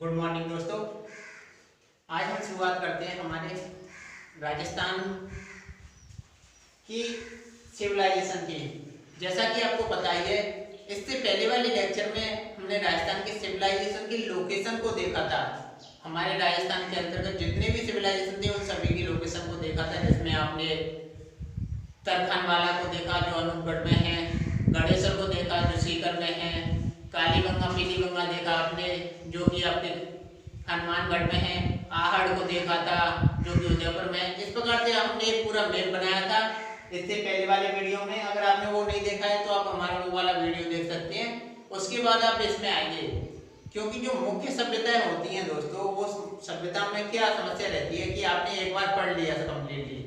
Good morning दोस्तों। आज हम शुरुआत करते हैं हमारे राजस्थान की सिविलाइजेशन की। जैसा कि आपको पता ही है, इससे पहले वाले लेक्चर में हमने राजस्थान के सिविलाइजेशन की लोकेशन को देखा था। हमारे राजस्थान के अंतर्गत जितने भी सिविलाइजेशन थे उन सभी की लोकेशन को देखा था, जिसमें आपने तरखानवाला को देखा जो अनूपगढ़ में है, गणेश्वर को देखा जो सीकर में है, कालीगंगा पीलीगंगा देखा आपने जो कि आपके हनुमानगढ़ में है, आहड़ को देखा था जो कि उदयपुर में है। इस प्रकार से हमने एक पूरा मैप बनाया था इससे पहले वाले वीडियो में। अगर आपने वो नहीं देखा है तो आप हमारा वो वाला वीडियो देख सकते हैं, उसके बाद आप इसमें आइए। क्योंकि जो मुख्य सभ्यताएं होती हैं दोस्तों, वो सभ्यता में क्या समस्या रहती है कि आपने एक बार पढ़ लिया कंप्लीटली,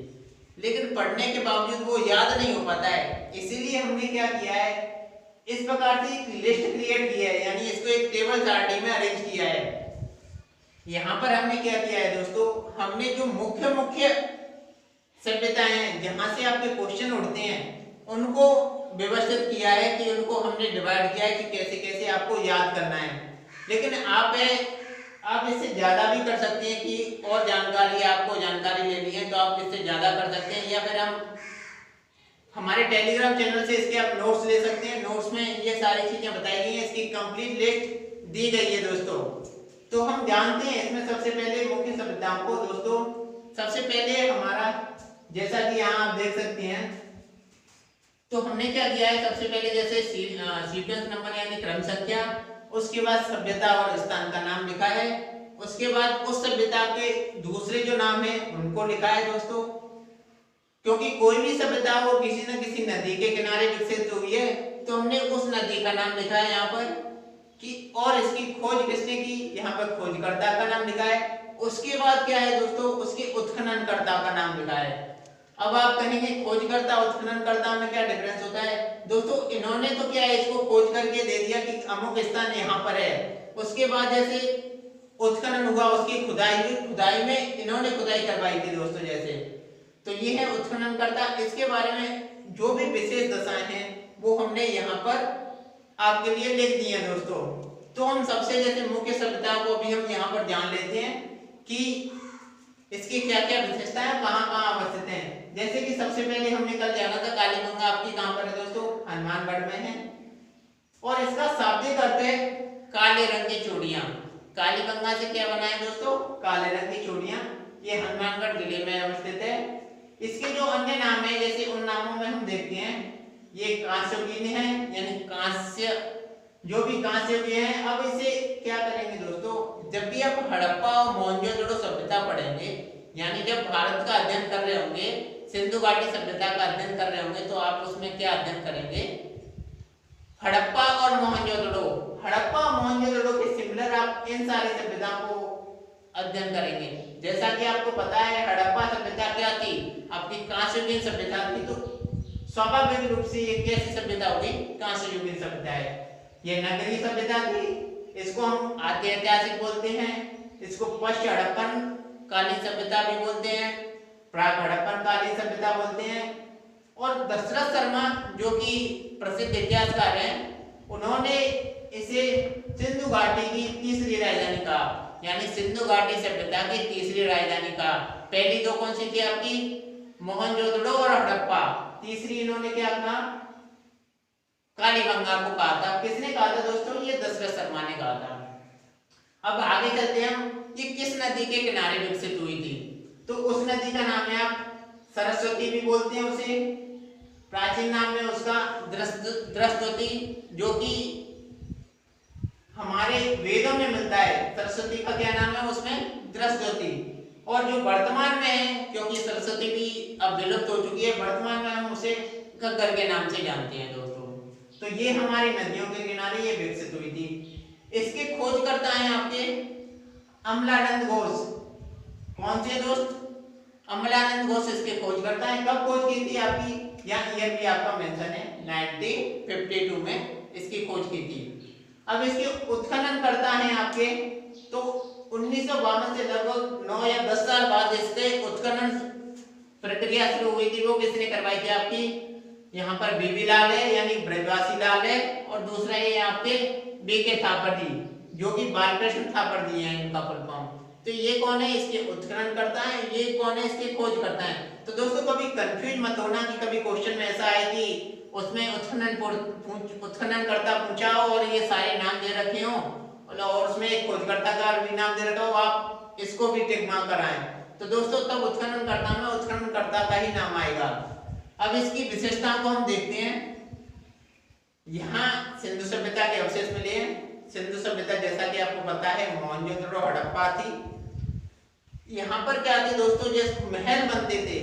लेकिन पढ़ने के बावजूद वो याद नहीं हो पाता है। इसीलिए हमने क्या किया है, इस प्रकार से एक लिस्ट क्रिएट की है, यानी इसको एक टेबल चार्ट में अरेंज किया है। यहाँ पर हमने क्या किया है दोस्तों, हमने जो मुख्य मुख्य सभ्यताएं हैं जहां से आपके क्वेश्चन उठते हैं उनको व्यवस्थित किया है कि उनको हमने डिवाइड किया है कि कैसे कैसे आपको याद करना है। लेकिन आप इससे ज्यादा भी कर सकते हैं कि और जानकारी आपको जानकारी लेनी है तो आप इससे ज्यादा कर सकते हैं, या फिर हम हमारे टेलीग्राम चैनल से इसके आप नोट्स ले सकते हैं। नोट्स में ये सारी चीजें बताई गई हैं, इसकी कंप्लीट लिस्ट दी गई है दोस्तों। तो हम जानते हैं इसमें सबसे पहले मुख्य सभ्यताओं को दोस्तों। सबसे पहले हमारा, जैसा कि यहाँ आप देख सकते हैं, तो हमने क्या किया है, सबसे पहले जैसे सीक्वेंस नंबर यानी क्रम संख्या, उसके बाद सभ्यता और स्थान का नाम लिखा है, उसके बाद उस सभ्यता के दूसरे जो नाम है उनको लिखा है दोस्तों। क्योंकि कोई भी सभ्यता वो किसी न किसी नदी के किनारे विकसित हुई है, तो हमने उस नदी का नाम लिखा है यहाँ पर कि, और इसकी खोज किसने की, यहाँ पर खोजकर्ता का नाम लिखा है। उसके बाद क्या है दोस्तों, उसके उत्खननकर्ता का नाम लिखा है। अब आप कहेंगे खोजकर्ता उत्खननकर्ता में क्या डिफरेंस होता है दोस्तों। इन्होंने तो क्या है, इसको खोज करके दे दिया कि अमुक स्थान यहाँ पर है। उसके बाद जैसे उत्खनन हुआ, उसकी खुदाई हुई, खुदाई में इन्होंने खुदाई करवाई थी दोस्तों जैसे, तो ये है उत्खननकर्ता। इसके बारे में जो भी विशेष दशाएं हैं वो हमने यहाँ पर आपके लिए लिख दी हैं दोस्तों। तो हम सबसे जैसे मुख्य सभ्यताओं को भी हम यहाँ पर जान लेते हैं कि इसकी क्या क्या विशेषताएं कहाँ कहाँ अवस्थित हैं। जैसे कि सबसे पहले हमने कल जाना था कालीगंगा, आपकी कहाँ पर है दोस्तों, हनुमानगढ़ में है, और इसका शाब्दिक अर्थ है काले रंग की चूड़ियां। कालीगंगा से क्या बना है दोस्तों, काले रंग की चूड़ियां। ये हनुमानगढ़ जिले में अवस्थित है। इसके जो अन्य नाम है, जैसे उन नामों में हम देखते हैं, ये कांस्ययुगीन है, यानी कांस्य, जो भी कांस्ययुगीन है। अब इसे क्या करेंगे दोस्तों, जब भी आप हड़प्पा और मोहनजोदड़ो सभ्यता पढ़ेंगे, यानी जब भारत का अध्ययन कर रहे होंगे, सिंधु घाटी सभ्यता का अध्ययन कर रहे होंगे, तो आप उसमें क्या अध्ययन करेंगे, हड़प्पा और मोहनजोदड़ो। हड़प्पा और मोहनजोदड़ो के सिमिलर आप इन सारी सभ्यताओं को अध्ययन करेंगे। जैसा कि आपको पता है हड़प्पा सभ्यता क्या थी, आपकी कांस्ययुगीन सभ्यता थी, तो स्वाभाविक रूप से ये कैसी सभ्यता होगी, कांस्ययुगीन सभ्यता है। ये नगरीय सभ्यता थी, इसको हम आद्य ऐतिहासिक बोलते हैं, इसको पश्च हड़प्पन कालीन सभ्यता भी बोलते हैं, प्राक हड़प्पन कालीन सभ्यता बोलते हैं। और दशरथ शर्मा जो कि प्रसिद्ध इतिहासकार हैं, उन्होंने इसे सिंधु घाटी की तीसरी राजधानी कहा, यानी सिंधु घाटी सभ्यता की तीसरी राजधानी कहा। पहली दो कौन सी थी आपकी, मोहनजोदड़ो और हड़प्पा, तीसरी इन्होंने क्या कहा, कालीगंगा को कहा था। किसने कहा था दोस्तों, ये दशरथ शर्मा ने कहा था। अब आगे चलते हैं हम, ये किस नदी के किनारे विकसित हुई थी, तो उस नदी का नाम है, आप सरस्वती भी बोलते हैं उसे, प्राचीन नाम है उसका द्रस्तवती, जो कि हमारे वेदों में मिलता है। सरस्वती का क्या नाम है उसमें, द्रस्तवती। और जो वर्तमान में है, क्योंकि सरस्वती भी अब विलुप्त हो चुकी है, वर्तमान में हम उसे घग्गर के नाम से जानते हैं दोस्तों। तो ये हमारी नदियों के किनारे ये विकसित हुई थी। इसके खोजकर्ता हैं आपके अमलानंद घोष। कौन से दोस्त, अमलानंद घोष इसके खोजकर्ता हैं। कब खोज की थी आपकी, यहाँ ईयर भी आपका मेंशन है, 1952 में इसकी खोज की थी। अब इसके उत्खनन करता है आपके, तो 1952 से लगभग 9 या 10 साल बाद इसके उत्खनन प्रक्रिया शुरू हुई थी। वो किसने करवाई थी आपकी, यहाँ पर बीबी लाल है, यानी ब्रजवासी लाल है, और दूसरा ये आपके बीके थापर जी, जो कि बालकृष्ण थापर दिए हैं इनका फुल फॉर्म। तो ये कौन है, इसके उत्खनन करता है, ये कौन है, इसके खोज करता है। तो दोस्तों कभी कंफ्यूज मत होना कि कभी क्वेश्चन में ऐसा है कि उसमें उत्खनन करता पूछा हो और ये सारे नाम दे रखे हो और उसमें एक खोजकर्ता का भी नाम दे रखा हो, आप इसको भी टिक मार्क कराएं। तो दोस्तों तब उत्खननकर्ता में उत्खननकर्ता का ही नाम आएगा। अब इसकी विशेषताओं को हम देखते हैं। यहाँ सिंधु सभ्यता के अवशेष मिले हैं। सिंधु सभ्यता जैसा कि आपको पता है मोहनजोदड़ो हड़प्पा थी। यहाँ पर क्या थे दोस्तों, जैसे महल बनते थे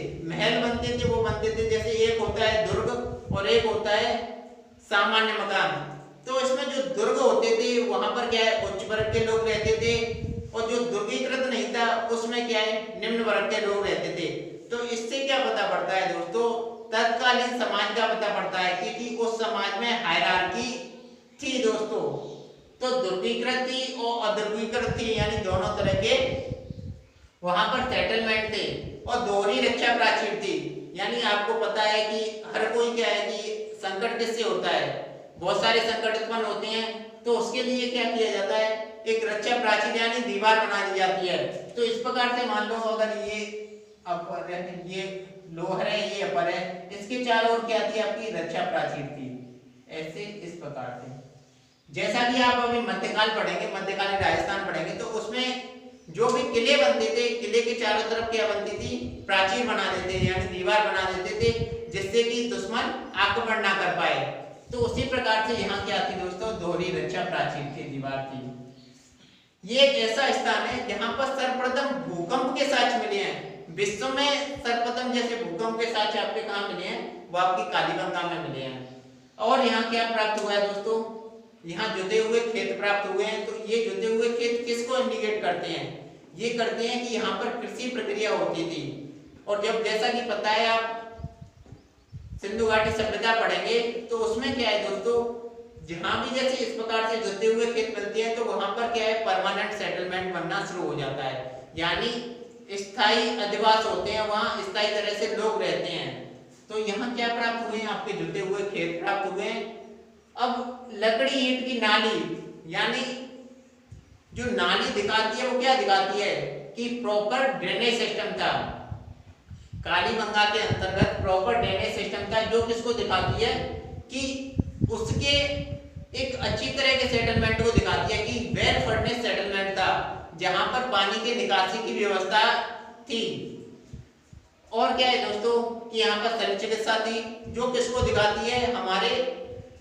वो बनते थे जैसे एक होता है दुर्ग और एक होता है सामान्य मकान। तो इसमें जो दुर्ग होते थे वहां पर क्या है उच्च वर्ग के लोग रहते थे और जो दुर्गीकृत नहीं था उसमें क्या है निम्न वर्ग के लोग रहते थे। तो इससे क्या पता पड़ता है दोस्तों, तत्कालीन समाज का पता पड़ता है क्योंकि उस समाज में हायरार्की थी दोस्तों। तो दुर्गीकृत थी और अदुर्गीकृत थी, यानी दोनों तरह के वहां पर सेटलमेंट थे और दोहरी रक्षा प्राचीर थी। यानी आपको पता है कि हर कोई क्या है कि संकट किससे होता है, बहुत सारे संकट उत्पन्न होते हैं। तो उसके लिए क्या किया जाता है, एक रक्षा प्राचीर यानी दीवार बना दी जाती है। तो इस प्रकार से मान लो अगर ये अपर है, ये लोअर है, ये अपर है, इसके चारों ओर क्या थी आपकी रक्षा प्राचीर थी। ऐसे इस प्रकार से जैसा कि आप अभी मध्यकाल पढ़ेंगे, मध्यकालीन राजस्थान पढ़ेंगे, तो उसमें जो भी किले बनते थे, किले के चारों तरफ क्या बनती थी, प्राचीर बना देते थे यानी दीवार बना देते थे जिससे कि दुश्मन आक्रमण ना कर पाए। तो उसी प्रकार से यहाँ क्या थी दोस्तों, दोहरी रक्षा प्राचीर थी, दीवार थी। ये एक ऐसा स्थान है जहाँ पर सर्वप्रथम भूकंप के साक्ष्य मिले हैं। विश्व में सर्वप्रथम जैसे भूकंप के साक्ष्य आपके कहाँ मिले हैं, वो आपकी कालीबंगा में मिले हैं। और यहाँ क्या प्राप्त हुआ है दोस्तों, यहाँ जुते हुए खेत प्राप्त हुए हैं। तो ये जुते हुए खेत किसको इंडिकेट करते हैं, ये करते हैं कि यहाँ पर कृषि प्रक्रिया होती थी। और जब जैसा कि पता है आप सिंधु घाटी सभ्यता पढ़ेंगे तो उसमें क्या है दोस्तों, जहां भी जैसे इस प्रकार से जुते हुए खेत मिलते हैं तो वहां पर क्या है परमानेंट सेटलमेंट बनना शुरू हो जाता है, यानी स्थायी अधिवास होते हैं, वहां स्थायी तरह से लोग रहते हैं। तो यहाँ क्या प्राप्त हुए हैं, आपके जुते हुए खेत प्राप्त हुए हैं। अब लकड़ी ईंट की नाली, यानी जो नाली दिखाती है वो क्या दिखाती है कि प्रॉपर ड्रेनेज सिस्टम था। कालीबंगा के अंतर्गत प्रॉपर ड्रेनेज सिस्टम था, जो किसको दिखाती है कि उसके एक अच्छी तरह के सेटलमेंट को दिखाती है कि वेल फर्नेस सेटलमेंट था, जहां पर पानी के निकासी की व्यवस्था थी। और क्या है दोस्तों कि यहाँ पर शल्य चिकित्सा थी, जो किसको दिखाती है, हमारे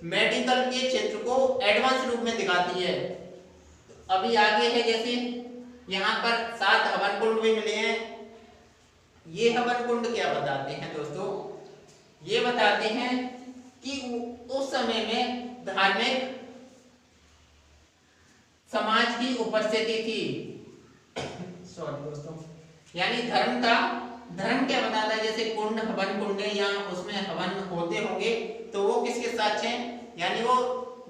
मेडिकल के क्षेत्र को एडवांस रूप में दिखाती है। अभी आगे है जैसे यहाँ पर 7 हवन कुंड भी मिले हैं। ये हवन कुंड क्या बताते हैं दोस्तों, ये बताते हैं कि उस समय में धार्मिक समाज की उपस्थिति थी। सॉरी दोस्तों, यानी धर्म था। धर्म क्या बताता है, जैसे कुंड हवन कुंड है या उसमें हवन होते होंगे तो वो किसके साक्ष्य हैं, यानी वो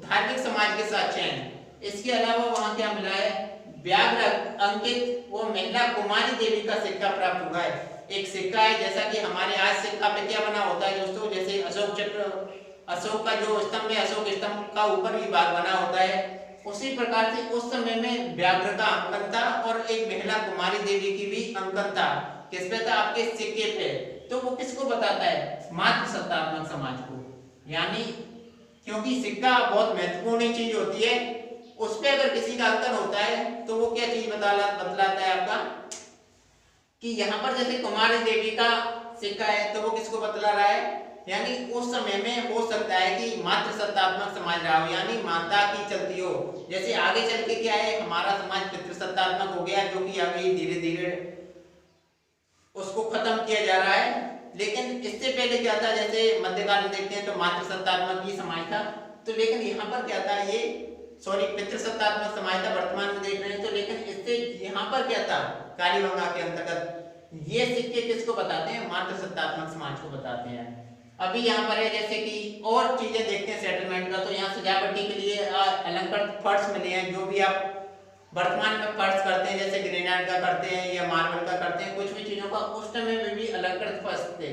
धार्मिक समाज के साक्ष्य हैं। इसके अलावा वहां क्या मिला है, व्याघ्र अंकित वो महिला कुमारी देवी का सिक्का प्राप्त हुआ है। एक सिक्का है, जैसा कि हमारे आज सिक्का पे क्या बना होता है दोस्तों, जैसे अशोक चक्र, अशोक का जो स्तंभ है, अशोक स्तंभ का ऊपर भी भाग बना होता है, उसी प्रकार से उस समय में व्याघ्र का अंकन था और एक महिला कुमारी देवी की भी अंकन था। किस पे था, आपके सिक्के पे। तो वो किसको बताता है, मातृ सत्तात्मक समाज को। यानी क्योंकि सिक्का बहुत महत्वपूर्ण चीज होती है, उस पे अगर किसी का अंकन होता है तो वो क्या चीज बतलाता है आपका, कि यहाँ पर जैसे कुमारी देवी का सिक्का है तो वो किसको बतला रहा है, यानी उस समय में हो सकता है कि मातृ सत्तात्मक समाज रहा हो, यानी माता की चलती हो। जैसे आगे चल के क्या है, हमारा समाज पितृ सत्तात्मक हो गया, जो कि अभी धीरे धीरे उसको खत्म किया जा रहा है। लेकिन इससे पहले क्या था, जैसे मध्यकाल में देखते हैं तो मातृ सत्तात्मक ही समाज था। तो लेकिन यहाँ पर क्या था, ये सॉरी पितृ सत्तात्मक समाज था, वर्तमान में देख रहे हैं। तो लेकिन इससे यहाँ पर क्या था, कालीबंगा के अंतर्गत ये सिक्के किसको बताते हैं, मातृ सत्तात्मक समाज को बताते हैं। अभी यहाँ पर है जैसे कि और चीजें देखते हैं सेटलमेंट का, तो यहाँ सजावटी के लिए अलंकृत फर्श मिले हैं, जो भी आप वर्तमान में फर्श करते हैं, जैसे ग्रेनाइट का करते हैं या मार्बल का करते हैं, कुछ भी चीजों का उस समय में भी अलंकृत फर्श थे।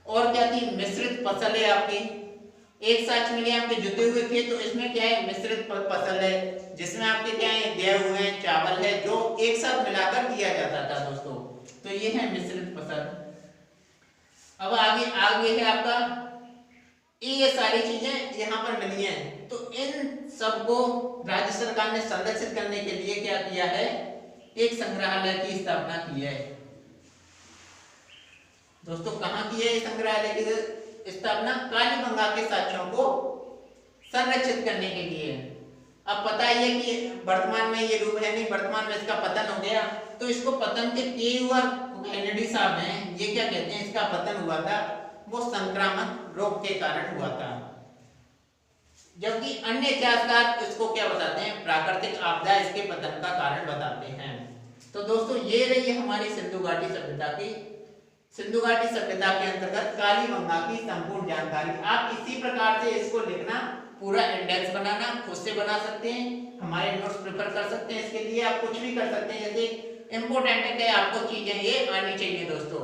और क्या थी, मिश्रित फसल है आपकी, एक साथ मिले आपके जुते हुए खेत, तो इसमें क्या है मिश्रित फसल है, जिसमें आपके क्या है गेहूं हुए हैं, चावल है, जो एक साथ मिलाकर किया जाता था दोस्तों। तो ये है मिश्रित फसल। अब आगे आगे है आपका ये सारी चीजें यहाँ पर मिली हैं, तो इन सबको राज्य सरकार ने संरक्षित करने के लिए क्या किया है, एक संग्रहालय की स्थापना की है दोस्तों। कहाँ की है संग्रहालय की स्थापना? कालीबंगा के साक्ष्यों को संरक्षित करने के लिए। अब पता ही है कि वर्तमान में ये रूप है नहीं, वर्तमान में इसका पतन हो गया, तो इसको पतन के तीव्र केनेडी साहब हैं, ये क्या कहते हैं, इसका पतन हुआ था वो संक्रामक रोग के कारण हुआ था, जबकि अन्य इतिहासकार इसको क्या बताते हैं, प्राकृतिक आपदा इसके पतन का कारण बताते हैं। तो दोस्तों ये रही हमारी सिंधु घाटी सभ्यता की, सिंधु घाटी सभ्यता के अंतर्गत कालीबंगा की संपूर्ण जानकारी। आप इसी प्रकार से इसको लिखना, पूरा इंडेक्स बनाना, खुद से बना सकते हैं, हमारे नोट्स प्रेफर कर सकते हैं, इसके लिए आप कुछ भी कर सकते हैं। जैसे इंपॉर्टेंट है कि आपको चीजें ये आनी चाहिए दोस्तों।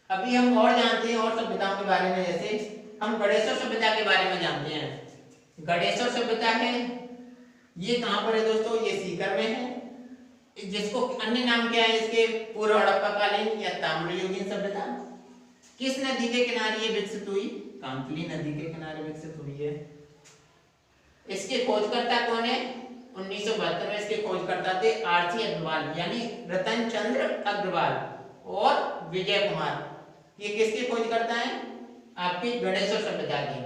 अभी हम और जानते हैं और सभ्यताओं के बारे में, जैसे हम गणेशोर सभ्यता के बारे में जानते हैं। गणेशोर सभ्यता है, ये कहाँ पर है दोस्तों, ये सीकर में है, जिसको अन्य नाम क्या है इसके, पूर्व हड़प्पाकालीन या ताम्रयुगीन सभ्यता। किस नदी के किनारे ये विकसित हुई? कांकली नदी के किनारे विकसित हुई है। इसके खोजकर्ता कौन है? 1972 में इसके खोजकर्ता थे आरसी अग्रवाल, यानी रतन चंद्र अग्रवाल और विजय कुमार। ये किसके खोजकर्ता हैं? आपकी गणेशोर सभ्यता के।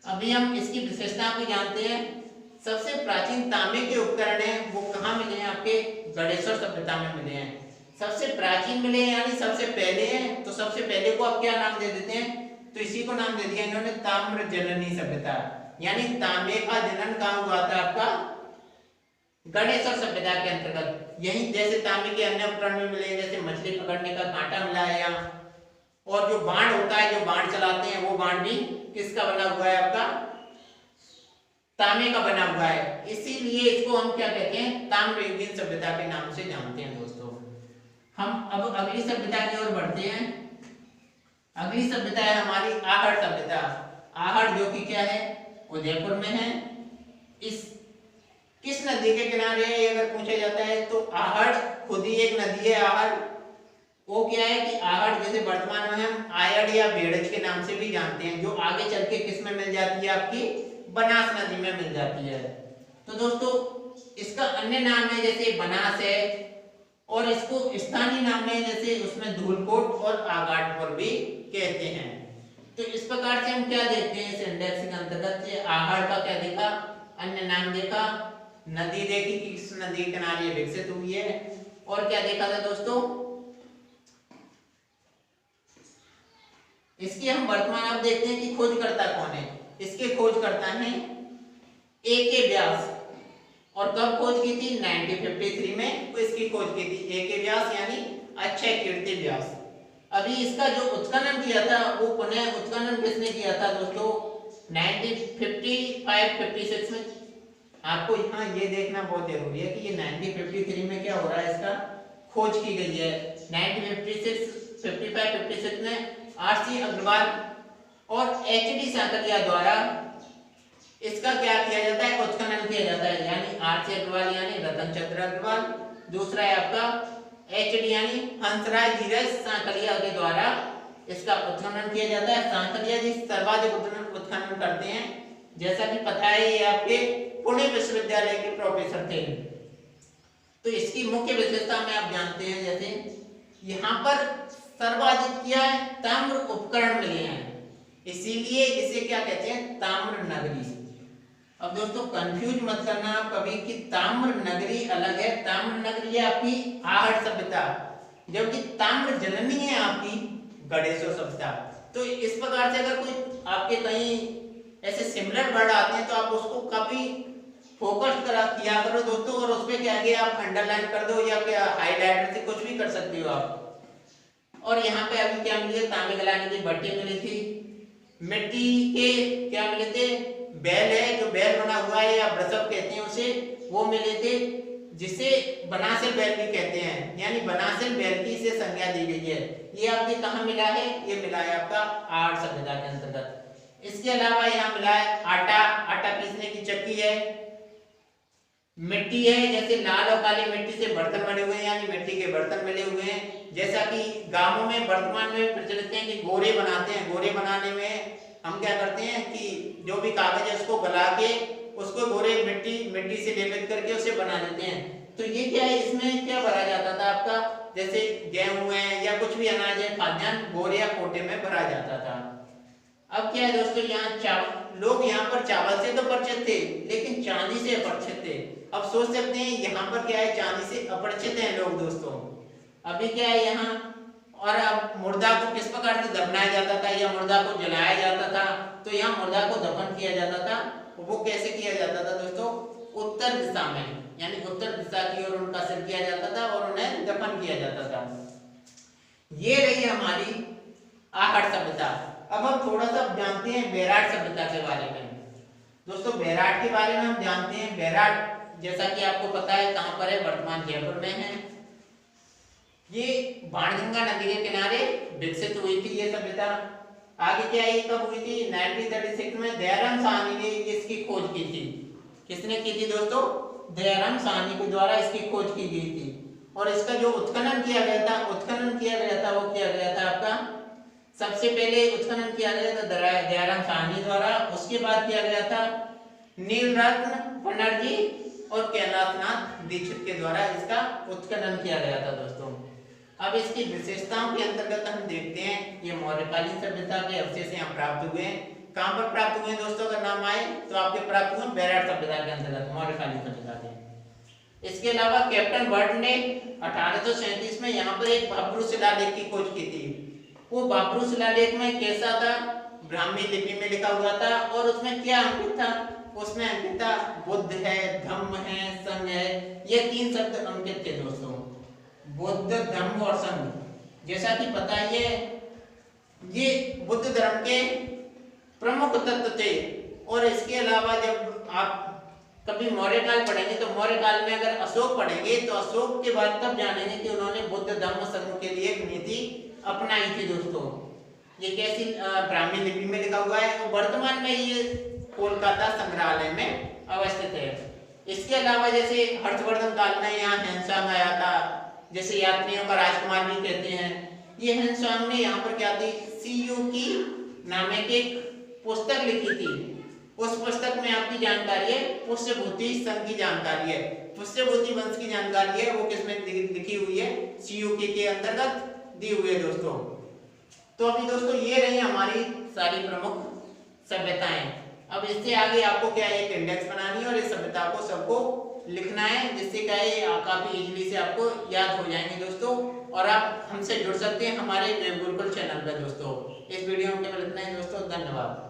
अभी हम इसकी विशेषताओं को जानते हैं। सबसे प्राचीन तांबे के उपकरण हैं वो कहाँ मिले हैं? आपके गणेशोर सभ्यता में मिले हैं। सबसे प्राचीन मिले हैं यानी सबसे पहले हैं, तो सबसे पहले को आप क्या नाम दे देते हैं? तो इसी को नाम दे दिया इन्होंने ताम्र जननी सभ्यता, यानी तांबे का जनन कहाँ हुआ था? आपका गणेशोर सभ्यता के अंतर्गत। यही जैसे तांबे के अन्य उपकरण में मिले, जैसे मछली पकड़ने का कांटा मिला है यहाँ, और जो बाण होता है, जो बाण चलाते हैं, वो बाण भी किसका बना हुआ है? आपका तांबे का बना हुआ है। इसीलिए इसको हम क्या कहते हैं? ताम्रयुगीन सभ्यता के नाम से जानते हैं दोस्तों। हम अब अगली सभ्यता की ओर बढ़ते हैं। अगली सभ्यता है हमारी आहड़ सभ्यता। आहड़ जो कि क्या है? उदयपुर में है। इस किस नदी के किनारे है अगर पूछा जाता है तो आहड़ खुद ही एक नदी है। आहड़ वो क्या है कि आहड़ जैसे वर्तमान में हम आयड़ या बेड़ज के नाम से भी जानते हैं, जो आगे चल के किस में मिल जाती है? आपकी बनास नदी में मिल जाती है। तो दोस्तों इसका अन्य नाम है जैसे बनास है, और इसको स्थानीय नाम है जैसे उसमें धूलकोट और आगाटपुर भी कहते हैं। तो इस प्रकार से हम क्या देखते हैं इस इंडेक्स के अंतर्गत? ये आहड़ का क्या देखा? अन्य नाम देखा, नदी देखी कि किस नदी के किनारे विकसित हुई है, और क्या देखा था दोस्तों? इसकी हम वर्तमान अब देखते हैं कि खोजकर्ता कौन है। इसके खोजकर्ता हैं ए.के. व्यास, और कब खोज की थी? 1953 में इसकी खोज की थी ए.के. व्यास, यानी अक्षय कीर्ति व्यास। अभी इसका जो उत्खनन किया था वो पुनः उत्खनन किसने किया था दोस्तों? 1955-56 में। आपको यहाँ ये देखना बहुत जरूरी है कि ये 1953 में क्या हो रहा है, इसका खोज की गई है। 1955 में आरसी अग्रवाल और एचडी सांकलिया द्वारा इसका क्या किया जाता है? उत्खनन किया जाता है, यानी आरसी अग्रवाल यानी रतन चंद्र अग्रवाल, दूसरा है आपका एचडी यानी हंसराज धीरज सांकलिया के द्वारा इसका उत्खनन किया जाता है। सांकलिया जी सर्वाधिक उत्खनन करते हैं, जैसा कि पता है ये आपके पुणे विश्वविद्यालय के प्रोफेसर थे। तो इसकी मुख्य विशेषता में आप जानते हैं, जैसे यहाँ पर सर्वाधिक क्या है? ताम्र उपकरण मिले हैं, इसीलिए इसे क्या कहते हैं? ताम्र नगरी। अब दोस्तों कंफ्यूज मत करना आप कभी कि ताम्र नगरी अलग है, ताम्र नगरी है आपकी आहड़ सभ्यता, जबकि ताम्र जननी है आपकी गणेशोर सभ्यता। तो इस प्रकार से अगर कोई आपके कहीं ऐसे सिमिलर वर्ड आते हैं तो आप उसको काफी फोकस किया करो दोस्तों, और उसपे क्या है आप अंडरलाइन कर दो या क्या हाईलाइटर से कुछ भी कर सकते हो आप। और यहाँ पे अभी क्या मिली? तांबे गलाने की भट्टी मिली थी, मिट्टी के क्या मिले थे? बैल है, जो बैल बना हुआ है या ब्रसप कहते हैं उसे, वो मिले थे, जिसे बनासिल बैल भी कहते हैं, यानी बनासिल बैल की इसे संज्ञा दी गई है। ये आपके कहाँ मिला है? ये मिला है आपका आहड़ सभ्यता के अंतर्गत। इसके अलावा यहाँ मिला है आटा, आटा पीसने की चक्की है, मिट्टी है, जैसे लाल और काली मिट्टी से बर्तन बने हुए हैं, यानी मिट्टी के बर्तन मिले हुए हैं। जैसा कि गांवों में वर्तमान में प्रचलित है कि गोरे बनाते हैं, गोरे बनाने में हम क्या करते हैं कि जो भी कागज है उसको गला के उसको गोरे मिट्टी से लेपित करके उसे बना देते हैं। तो ये क्या है, इसमें क्या भरा जाता था आपका, जैसे गेहूं है या कुछ भी अनाज है, खाद्यान्न गोरे या कोटे में भरा जाता था। अब क्या है दोस्तों, यहाँ लोग यहाँ पर चावल से तो परिचित थे लेकिन चांदी से अपरिचित थे। अब सोच सकते हैं यहाँ पर क्या है, चांदी से अपरिचित हैं लोग दोस्तों। अभी क्या है यहाँ, और अब मुर्दा को किस प्रकार से दफनाया जाता था या मुर्दा को जलाया जाता था, तो यहाँ मुर्दा को दफन किया जाता था। वो कैसे किया जाता था दोस्तों, उत्तर दिशा में, यानी उत्तर दिशा की ओर उनका सिर किया जाता था और उन्हें दफन किया जाता था। ये रही हमारी आहड़ सभ्यता। अब हम थोड़ा सा जानते हैं बैराट सभ्यता के बारे में। दोस्तों बैराट के बारे में हम जानते हैं, बैराट जैसा कि आपको पता है कहाँ पर है, वर्तमान जयपुर में है। ये बाणगंगा नदी के किनारे विकसित हुई थी ये सभ्यता। आगे क्या है, कब हुई थी, 1936 में दयाराम साहनी ने इसकी खोज की थी। किसने की थी दोस्तों, दयाराम साहनी के द्वारा इसकी खोज की गई थी। और इसका जो उत्खनन किया गया था वो किया गया था आपका, सबसे पहले उत्खनन किया गया था दयाराम साहनी द्वारा। उसके बाद किया गया था नीलरत्न बनर्जी और कैलाशनाथ दीक्षित के द्वारा इसका उत्खनन किया गया था दोस्तों। अब इसकी विशेषताओं के अंतर्गत हम देखते हैं, ये मौर्यकालीन सभ्यता के अवशेष यहाँ प्राप्त हुए हैं। कहाँ पर प्राप्त हुए हैं दोस्तों, अगर नाम आए तो आपके प्राप्त हुए बैराट सभ्यता के अंतर्गत, मौर्यकालीन सभ्यता के। इसके अलावा कैप्टन बर्ट ने 1837 में यहाँ पर एक भाब्रू शिलालेख की खोज की थी। वो भाब्रू शिलालेख में कैसा था, ब्राह्मी लिपि में लिखा हुआ था और उसमें क्या अंकित था, उसमें अंकित था बुद्ध है, धम्म है, संघ है, ये 3 शब्द अंकित थे दोस्तों, बुद्ध, धम्म और संघ। जैसा कि पता है ये बुद्ध धर्म के प्रमुख तत्व थे। और इसके अलावा जब आप कभी मौर्य काल पढ़ेंगे तो मौर्य काल में अगर अशोक पढ़ेंगे तो अशोक के बाद तब जानेंगे कि उन्होंने बुद्ध धम्म संघ के लिए एक नीति अपनाई थी दोस्तों। ये कैसी, ब्राह्मी लिपि में लिखा हुआ है और वर्तमान में ये कोलकाता संग्रहालय में अवस्थित है। इसके अलावा जैसे हर्षवर्धन काल में यहाँ हैंसांग आया था, जैसे यात्रियों का राजकुमार भी कहते हैं। ये हैंसांग ने यहाँ पर क्या थी, सीयू की नामक एक पुस्तक लिखी थी। उस पुस्तक में आपकी जानकारी है पुष्यभूति संघ की जानकारी है, पुष्यभूति वंश की जानकारी है, वो किसमें लिखी हुई है, सीयू के अंतर्गत दी हुई है दोस्तों। तो अभी दोस्तों ये रही हमारी सारी प्रमुख सभ्यताएं। अब इससे आगे आपको क्या है, एक इंडेक्स बनानी है और इस सभ्यता को सबको लिखना है, जिससे क्या है काफी इजीली से आपको याद हो जाएंगे दोस्तों। और आप हमसे जुड़ सकते हैं हमारे गुरुकुल चैनल पर दोस्तों। इस वीडियो में केवल इतना ही दोस्तों, धन्यवाद।